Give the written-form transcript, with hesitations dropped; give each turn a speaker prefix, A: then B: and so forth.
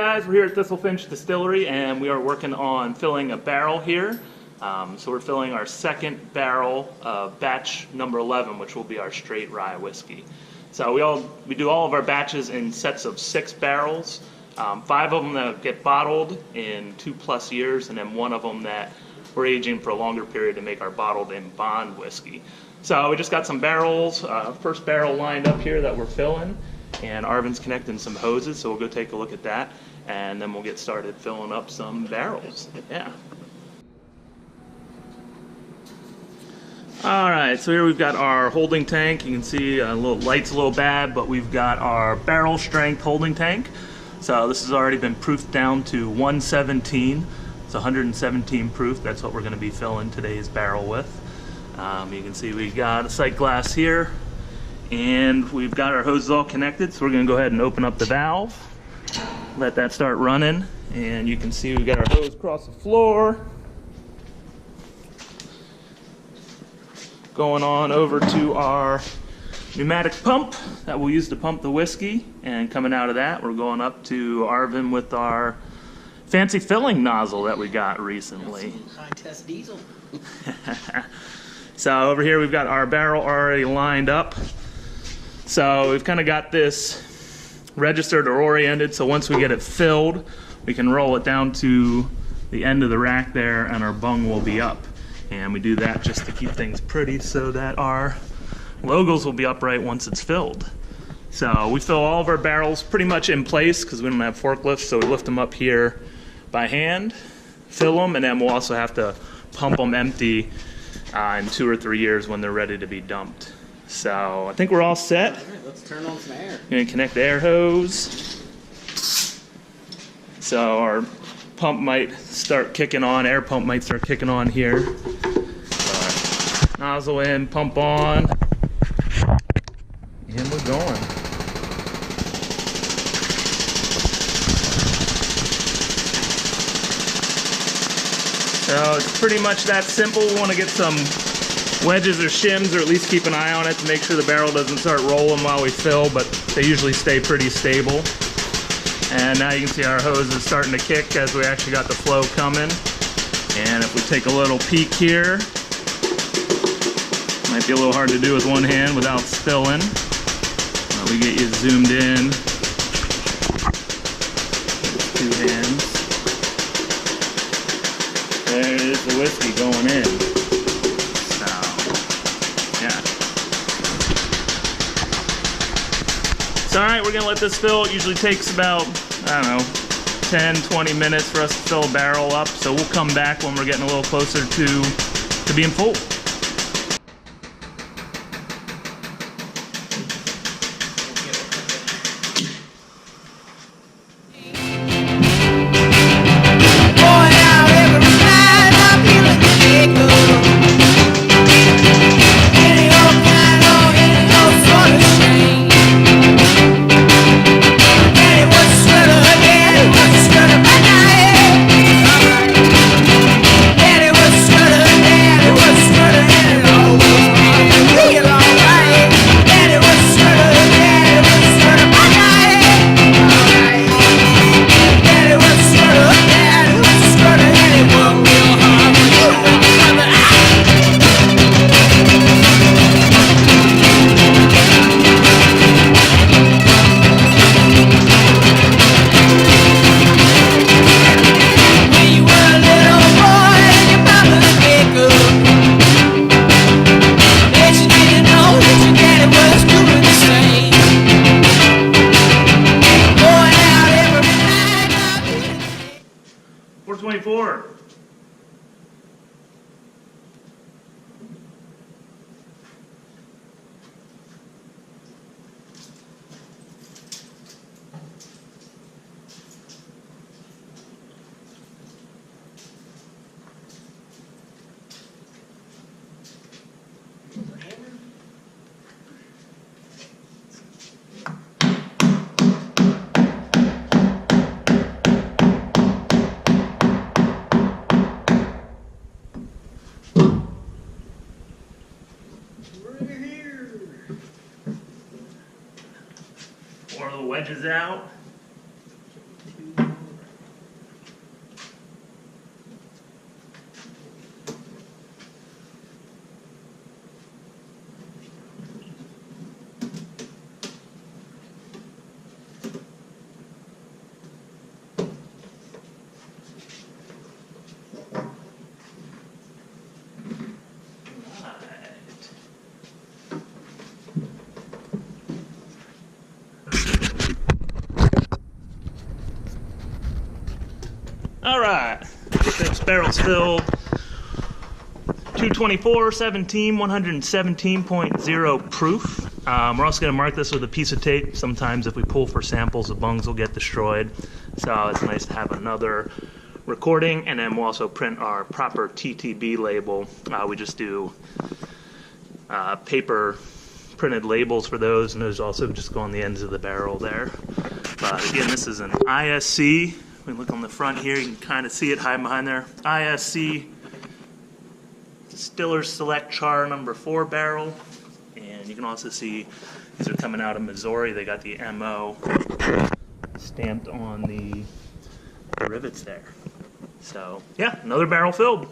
A: guys, we're here at Thistle Finch Distillery and we are working on filling a barrel here. So we're filling our second barrel of batch number 11, which will be our Straight Rye Whiskey. So we do all of our batches in sets of 6 barrels, 5 of them that get bottled in 2+ years, and then 1 of them that we're aging for a longer period to make our bottled in bond whiskey. So we just got some barrels, first barrel lined up here that we're filling, and Arvin's connecting some hoses, so we'll go take a look at that, and then we'll get started filling up some barrels. Yeah. Alright, so here we've got our holding tank. You can see light's a little bad, but we've got our barrel strength holding tank. So this has already been proofed down to 117. It's 117 proof. That's what we're going to be filling today's barrel with. You can see we got a sight glass here, and we've got our hoses all connected. So we're going to go ahead and open up the valve, let that start running, and you can see we've got our hose across the floor. Going on over to our pneumatic pump that we'll use to pump the whiskey, and coming out of that we're going up to Arvin with our fancy filling nozzle that we got recently.
B: High test diesel.
A: So over here we've got our barrel already lined up. So we've kind of got this registered or oriented, so once we get it filled we can roll it down to the end of the rack there and our bung will be up. And we do that just to keep things pretty so that our logos will be upright once it's filled. So we fill all of our barrels pretty much in place because we don't have forklifts, so we lift them up here by hand, fill them, and then we'll also have to pump them empty in 2 or 3 years when they're ready to be dumped. So I think we're all set.
B: All right, let's turn on some air.
A: We're going to connect the air hose. So our pump might start kicking on, air pump might start kicking on here. Nozzle in, pump on, and we're going. So it's pretty much that simple. We want to get some wedges or shims, or at least keep an eye on it to make sure the barrel doesn't start rolling while we fill, but they usually stay pretty stable. And now you can see our hose is starting to kick as we actually got the flow coming. And if we take a little peek here, might be a little hard to do with one hand without spilling. We get you zoomed in. 2 hands. There is the whiskey going in. So, yeah. So, alright, we're going to let this fill. It usually takes about, I don't know, 10-20 minutes for us to fill a barrel up. So we'll come back when we're getting a little closer to being full. Pour the wedges out. All right, 6 barrels filled. 224, 17, 117.0 proof. We're also going to mark this with a piece of tape. Sometimes if we pull for samples, the bungs will get destroyed. So it's nice to have another recording. And then we'll also print our proper TTB label. We just do paper printed labels for those, and those also just go on the ends of the barrel there. But again, this is an ISC. We look on the front here, you can kind of see it hiding behind there. ISC Distiller Select Char number 4 barrel. And you can also see these are coming out of Missouri. They got the MO stamped on the rivets there. So yeah, another barrel filled.